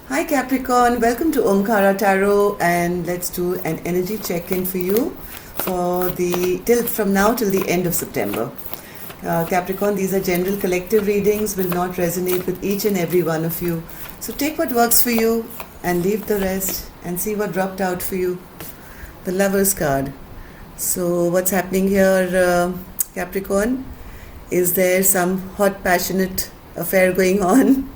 Hi Capricorn, welcome to Omkara Tarot, and let's do an energy check-in for you for from now till the end of September. Capricorn, these are general collective readings, will not resonate with each and every one of you. So take what works for you and leave the rest and see what dropped out for you. The Lover's card. So what's happening here, Capricorn? Is there some hot, passionate affair going on?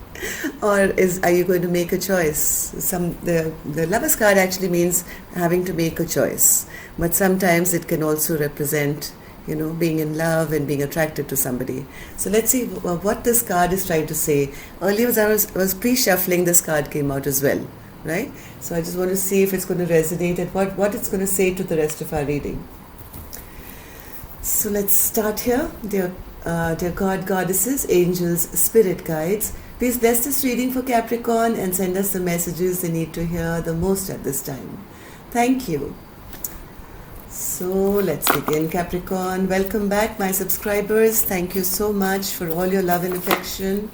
Or are you going to make a choice? The Lover's card actually means having to make a choice, but sometimes it can also represent, being in love and being attracted to somebody. So let's see what this card is trying to say. Earlier, as I was pre-shuffling, this card came out as well, right? So I just want to see if it's going to resonate and what it's going to say to the rest of our reading. So let's start here. Dear God, goddesses, angels, spirit guides, please bless this reading for Capricorn and send us the messages they need to hear the most at this time. Thank you. So let's begin, Capricorn. Welcome back, my subscribers. Thank you so much for all your love and affection.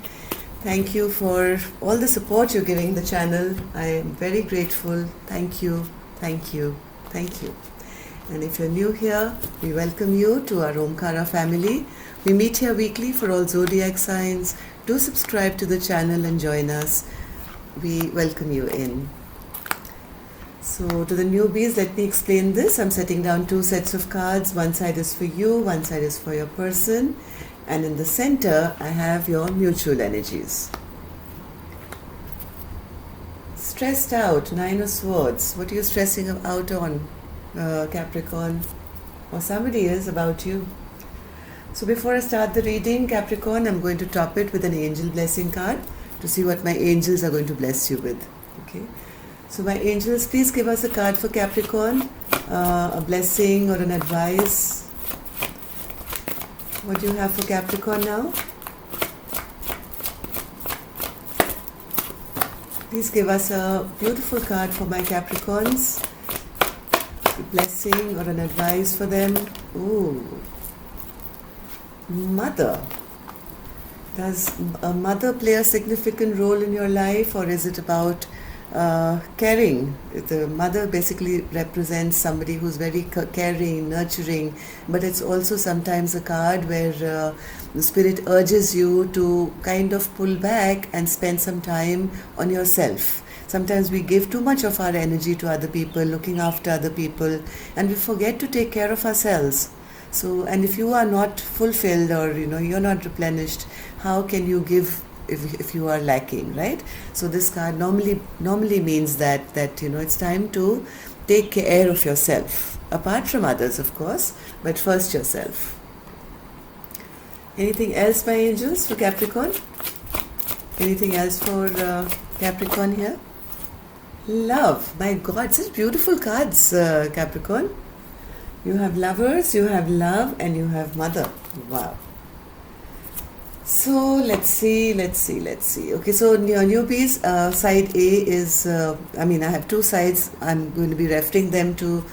Thank you for all the support you're giving the channel. I am very grateful. Thank you, thank you, thank you. And if you're new here, we welcome you to our Omkara family. We meet here weekly for all zodiac signs. Do subscribe to the channel and join us. We welcome you in. So to the newbies, let me explain this. I'm setting down two sets of cards. One side is for you, one side is for your person. And in the center, I have your mutual energies. Stressed out, Nine of Swords. What are you stressing out on, Capricorn? Or somebody is about you. So before I start the reading, Capricorn, I'm going to top it with an angel blessing card to see what my angels are going to bless you with. Okay. So my angels, please give us a card for Capricorn, a blessing or an advice. What do you have for Capricorn now? Please give us a beautiful card for my Capricorns. A blessing or an advice for them. Ooh. Mother. Does a mother play a significant role in your life, or is it about caring? The mother basically represents somebody who's very caring, nurturing, but it's also sometimes a card where the spirit urges you to kind of pull back and spend some time on yourself. Sometimes we give too much of our energy to other people, looking after other people, and we forget to take care of ourselves. So, and if you are not fulfilled or you're not replenished, how can you give if you are lacking, right? So this card normally means that it's time to take care of yourself, apart from others, of course, but first yourself. Anything else, my angels, for Capricorn? Anything else for Capricorn here? Love. My God, such beautiful cards, Capricorn. You have lovers, you have love, and you have mother. Wow. So let's see. Okay, so your newbies, side A is, I have two sides. I'm going to be referring them to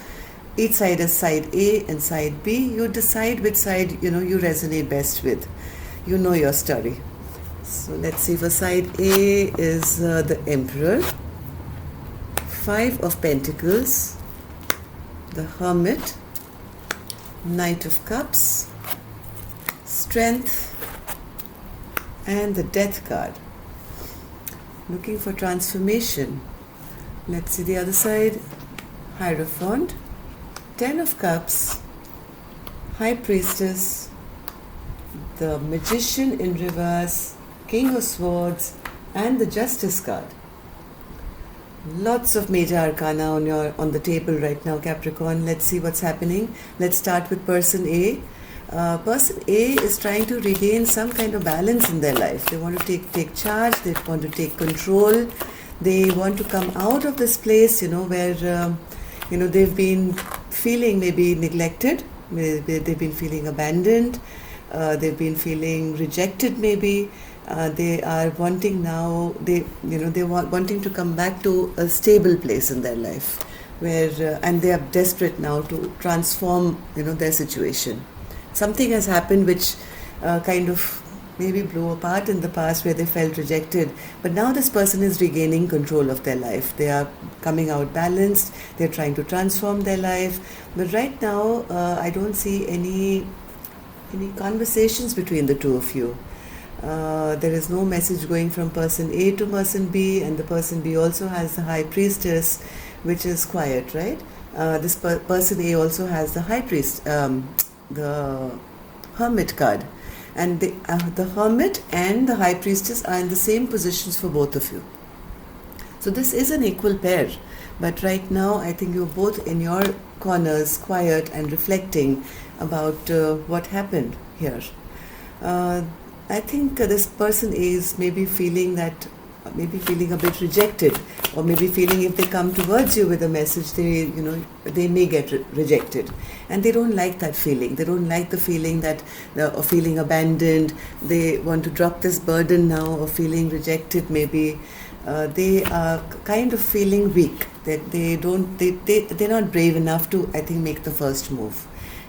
each side as side A and side B. You decide which side, you resonate best with. You know your story. So let's see, for side A is the Emperor, Five of Pentacles, the Hermit, Knight of Cups, Strength, and the Death card. Looking for transformation. Let's see the other side. Hierophant, Ten of Cups, High Priestess, the Magician in reverse, King of Swords, and the Justice card. Lots of major arcana on the table right now, Capricorn. Let's see what's happening. Let's start with person A. Person A is trying to regain some kind of balance in their life. They want to take charge. They want to take control. They want to come out of this place, where they've been feeling maybe neglected. They've been feeling abandoned. They've been feeling rejected, maybe. They are wanting now. They're wanting to come back to a stable place in their life, where and they are desperate now to transform, their situation. Something has happened which kind of maybe blew apart in the past where they felt rejected, but now this person is regaining control of their life. They are coming out balanced, they're trying to transform their life, but right now I don't see any conversations between the two of you. There is no message going from person A to person B, and the person B also has the High Priestess, which is quiet, right? This person A also has the High Priest, the Hermit card, and the Hermit and the High Priestess are in the same positions for both of you. So this is an equal pair, but right now I think you're both in your corners, quiet and reflecting about what happened here. I think this person is maybe feeling a bit rejected, or maybe feeling if they come towards you with a message, they may get rejected, and they don't like that feeling. They don't like the feeling of feeling abandoned. They want to drop this burden now of feeling rejected. Maybe they are kind of feeling weak. That they're not brave enough to, I think, make the first move.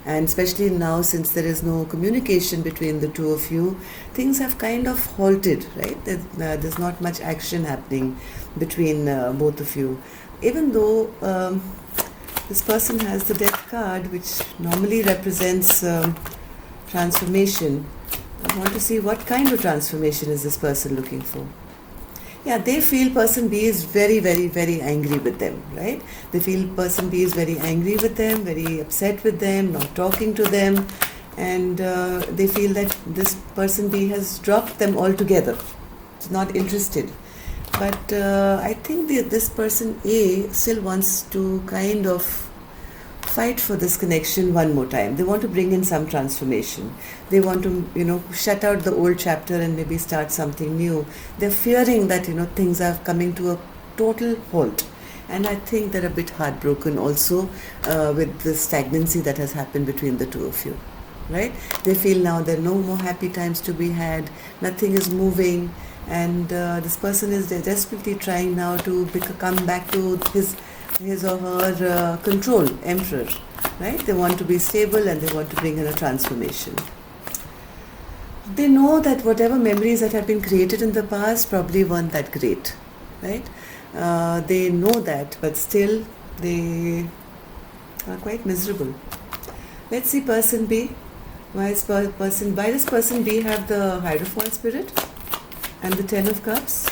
And especially now, since there is no communication between the two of you, things have kind of halted, right? There's not much action happening between both of you. Even though this person has the Death card, which normally represents transformation, I want to see what kind of transformation is this person looking for. Yeah, they feel person B is very, very, very angry with them, right? They feel person B is very angry with them, very upset with them, not talking to them, and they feel that this person B has dropped them altogether. It's not interested. But I think this person A still wants to kind of fight for this connection one more time. They want to bring in some transformation. They want to, shut out the old chapter and maybe start something new. They're fearing that, things are coming to a total halt. And I think they're a bit heartbroken also with the stagnancy that has happened between the two of you, right? They feel now there are no more happy times to be had. Nothing is moving. And this person is desperately trying now to come back to his or her control, emperor, right? They want to be stable and they want to bring in a transformation. They know that whatever memories that have been created in the past probably weren't that great, right? They know that, but still they are quite miserable. Let's see person B. Why does person B have the Hierophant spirit and the Ten of Cups?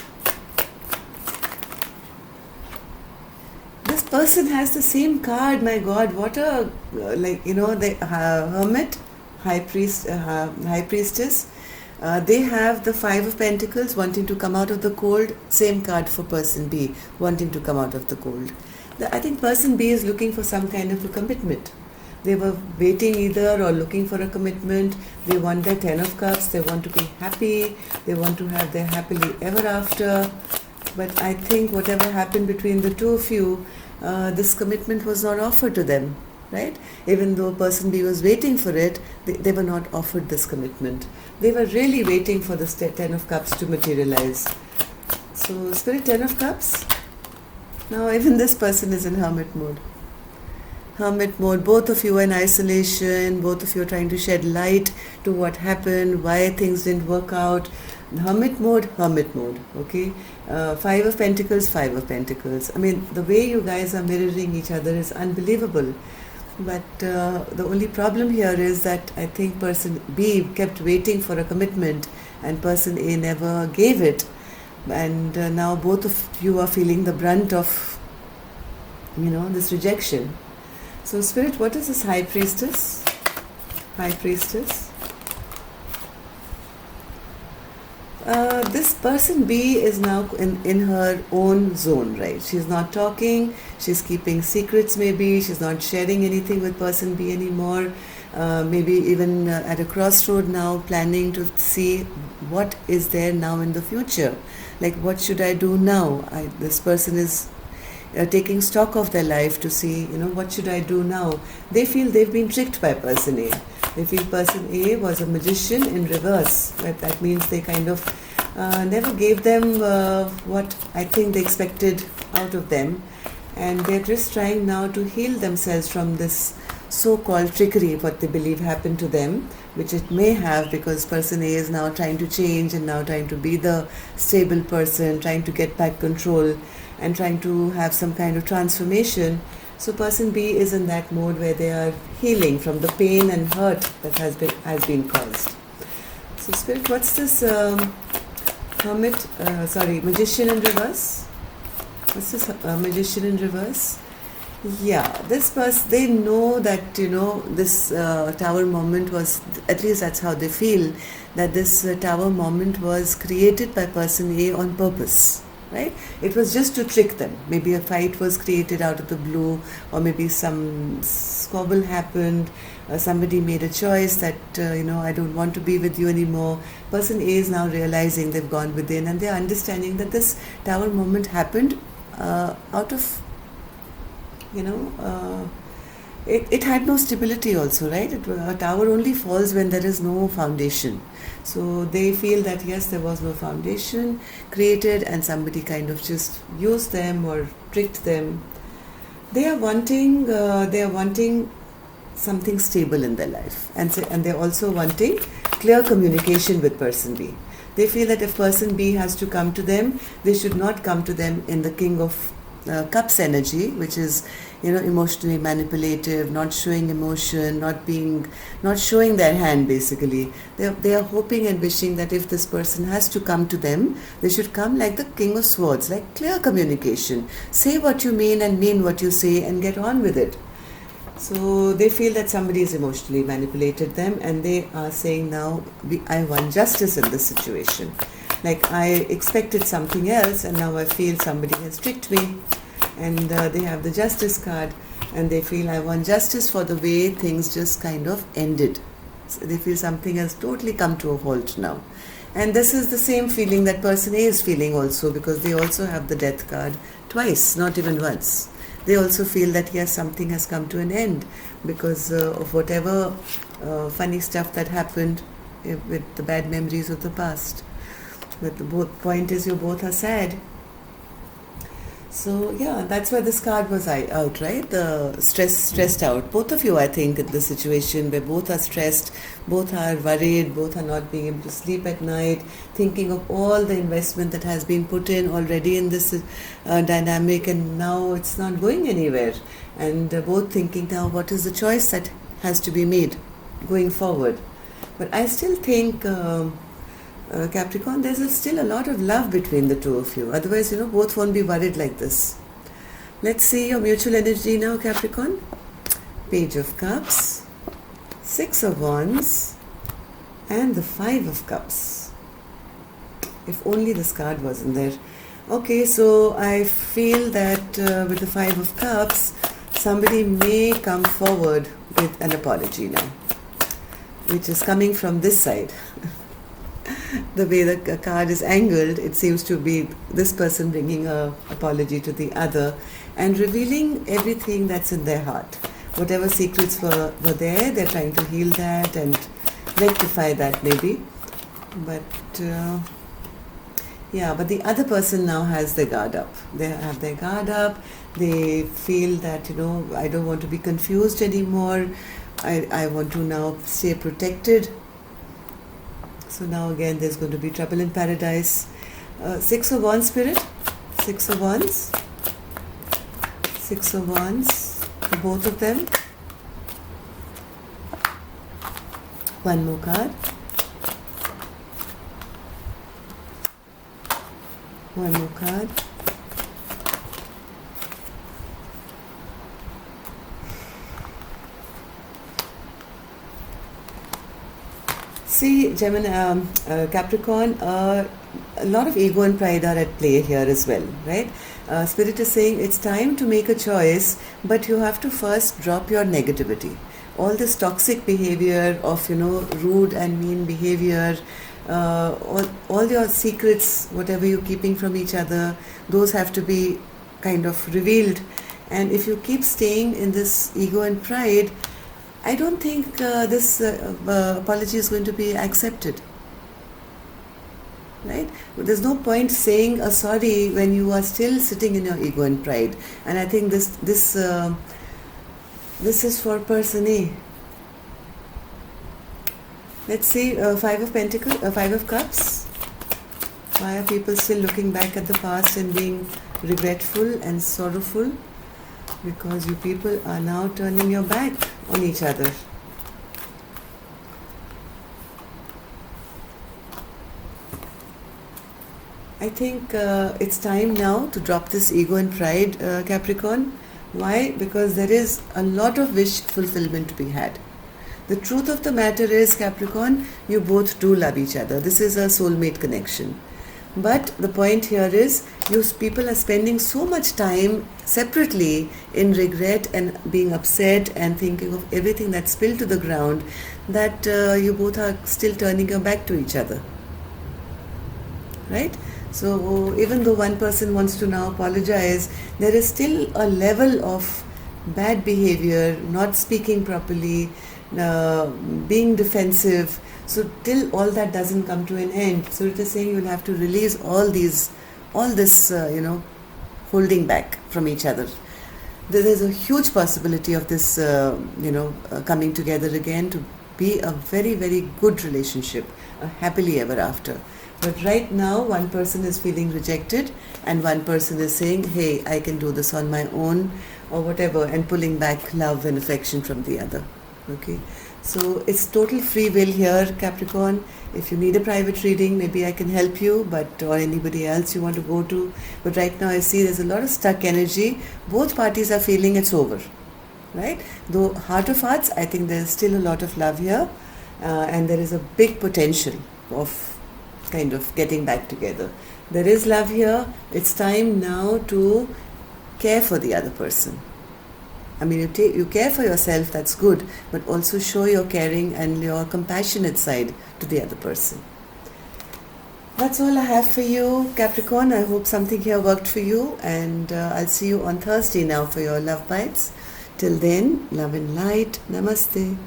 This person has the same card. My God, what a the Hermit, High Priestess. They have the Five of Pentacles, wanting to come out of the cold. Same card for person B, wanting to come out of the cold. I think person B is looking for some kind of a commitment. They were waiting either or looking for a commitment. They want their Ten of Cups. They want to be happy. They want to have their happily ever after. But I think whatever happened between the two of you, this commitment was not offered to them, right? Even though person B was waiting for it, they were not offered this commitment. They were really waiting for the Ten of Cups to materialize. So, Spirit, Ten of Cups. Now, even this person is in hermit mode. Hermit mode, both of you are in isolation, both of you are trying to shed light to what happened, why things didn't work out. Hermit mode, okay? Five of Pentacles. I mean, the way you guys are mirroring each other is unbelievable. But the only problem here is that I think person B kept waiting for a commitment and person A never gave it. And now both of you are feeling the brunt of, this rejection. So, Spirit, what is this High Priestess? High Priestess. This person B is now in her own zone, right? She's not talking, she's keeping secrets maybe, she's not sharing anything with person B anymore. Maybe even at a crossroad now, planning to see what is there now in the future. Like, what should I do now? This person is taking stock of their life to see, what should I do now? They feel they've been tricked by person A. They feel person A was a magician in reverse. Right? That means they kind of never gave them what I think they expected out of them. And they're just trying now to heal themselves from this so-called trickery, what they believe happened to them, which it may have, because person A is now trying to change and now trying to be the stable person, trying to get back control and trying to have some kind of transformation. So person B is in that mode where they are healing from the pain and hurt that has been caused. So Spirit, what's this magician in reverse? What's this magician in reverse? Yeah, this person, they know that, this tower moment was, at least that's how they feel, that this tower moment was created by person A on purpose, right? It was just to trick them. Maybe a fight was created out of the blue, or maybe some squabble happened, somebody made a choice that, I don't want to be with you anymore. Person A is now realizing they've gone within, and they're understanding that this tower moment happened out of, it had no stability also, right? A tower only falls when there is no foundation. So they feel that yes, there was no foundation created and somebody kind of just used them or tricked them. They are wanting something stable in their life, and they're also wanting clear communication with person B. They feel that if person B has to come to them, they should not come to them in the King of Cups energy, which is emotionally manipulative, not showing emotion, not showing their hand. Basically, they are hoping and wishing that if this person has to come to them, they should come like the King of Swords, like clear communication. Say what you mean and mean what you say, and get on with it. So they feel that somebody has emotionally manipulated them, and they are saying now, I want justice in this situation. Like, I expected something else and now I feel somebody has tricked me. And they have the justice card, and they feel I want justice for the way things just kind of ended. So they feel something has totally come to a halt now. And this is the same feeling that person A is feeling also, because they also have the death card twice, not even once. They also feel that yes, something has come to an end because of whatever funny stuff that happened with the bad memories of the past. But the point is, you both are sad. So yeah, that's why this card was out, right? The stressed out. Both of you, I think, in this situation where both are stressed, both are worried, both are not being able to sleep at night, thinking of all the investment that has been put in already in this dynamic, and now it's not going anywhere. And both thinking now, what is the choice that has to be made going forward? But I still think, Capricorn, there's still a lot of love between the two of you. Otherwise, both won't be worried like this. Let's see your mutual energy now, Capricorn. Page of Cups, Six of Wands, and the Five of Cups. If only this card wasn't there. Okay, so I feel that with the Five of Cups, somebody may come forward with an apology now, which is coming from this side. The way the card is angled, it seems to be this person bringing an apology to the other and revealing everything that's in their heart. Whatever secrets were there, they're trying to heal that and rectify that maybe. But but the other person now has their guard up. They have their guard up. They feel that, I don't want to be confused anymore. I want to now stay protected. So now again there's going to be trouble in paradise. Six of Wands, Spirit. Six of Wands. Six of Wands for both of them. One more card. One more card. See, Gemini, Capricorn, a lot of ego and pride are at play here as well, right? Spirit is saying it's time to make a choice, but you have to first drop your negativity. All this toxic behavior of, rude and mean behavior, all your secrets, whatever you're keeping from each other, those have to be kind of revealed. And if you keep staying in this ego and pride, I don't think this apology is going to be accepted. Right? There's no point saying a sorry when you are still sitting in your ego and pride. And I think this This is for person A. Let's see, Five of Pentacles, Five of Cups. Why are people still looking back at the past and being regretful and sorrowful? Because you people are now turning your back on each other. I think it's time now to drop this ego and pride, Capricorn. Why? Because there is a lot of wish fulfillment to be had. The truth of the matter is, Capricorn, you both do love each other. This is a soulmate connection. But the point here is, you people are spending so much time separately in regret and being upset and thinking of everything that spilled to the ground, that you both are still turning your back to each other. Right? So even though one person wants to now apologize, there is still a level of bad behavior, not speaking properly, being defensive. So till all that doesn't come to an end, so it is saying you'll have to release all this, holding back from each other. There is a huge possibility of this, coming together again to be a very, very good relationship, a happily ever after. But right now, one person is feeling rejected and one person is saying, hey, I can do this on my own or whatever, and pulling back love and affection from the other. Okay, so it's total free will here, Capricorn. If you need a private reading, maybe I can help you, or anybody else you want to go to. But right now I see there's a lot of stuck energy. Both parties are feeling it's over, right? Though heart of hearts, I think there's still a lot of love here, and there is a big potential of kind of getting back together. There is love here. It's time now to care for the other person. I mean, you care for yourself, that's good, but also show your caring and your compassionate side to the other person. That's all I have for you, Capricorn. I hope something here worked for you, and I'll see you on Thursday now for your love bites. Till then, love and light. Namaste.